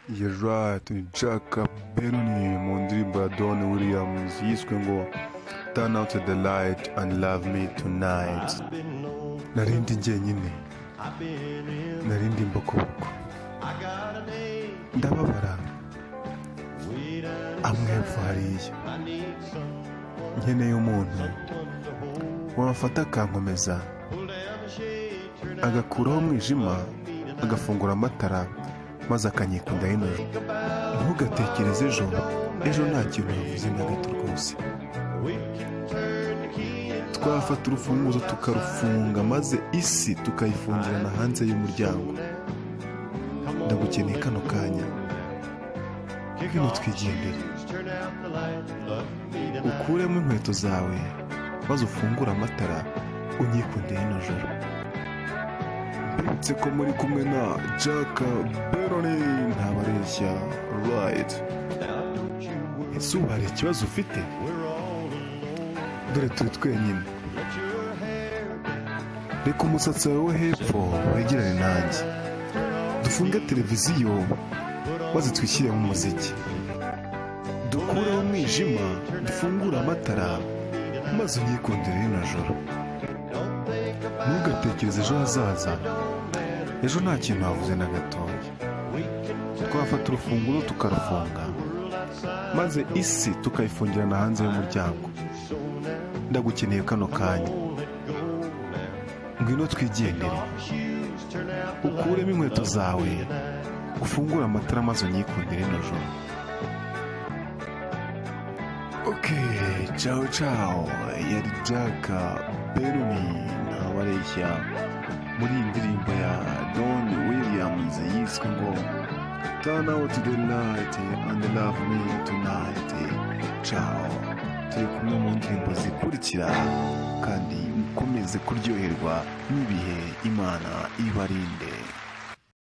You're right, Jack Benoni mu ndirimbo ya Don Williams yiswe ngo Turn Out the Light and Love Me Tonight. Narindi njyenyine, narindi mbokoboko, ndababara amwe hepfo hariya, nkeneye umuntu wamfata akankomeza, agakuraho umwijima, agafungura amatara, maze akanyikunda y'injoro. Ntugatekereze ejo nta kintu yavuze na gato rwose. Twafata urufunguzo tukarufunga, maze isi tukayifungirana hanze y'umuryango. Ndagukeneye kano kanya, ngwino twigendere. Ukuremo inkweto zawe, maze ufungure amatara, unyikunde y'injoro. Mbibutse ko muri kumwe na Jack Benoni, ntabareshya. Right. Ese ubu hari ikibazo ufite? Dore turi twenyine. Reka umusatsi wawe wo hepfo wegerane nanjye, dufunge televiziyo maze twishyiremo umuziki, dukureho umwijima, dufungure amatara, maze unyikundire y'injoro. Ntugatekereze ejo hazaza, ejo nta kintu havuze na gatoya. Twafata urufunguro tukarufunga, maze isi tukayifungirana hanze y'umuryango. Ndagukeneye kano kanya, ngwino twigendere. Ukuremo inkweto zawe, ufungure amatara, maze unyikundire y'injoro. Okay, ciao ciao, yari Jack Benoni, ntabareshya, muri iyi ndirimbo ya Don Williams yiswe ngo Turn Out the Light and Love Me Tonight. Ciao, turi kumwe mu ndirimbo zikurikira, kandi mukomeze kuryoherwa n'ibihe. Imana ibarinde.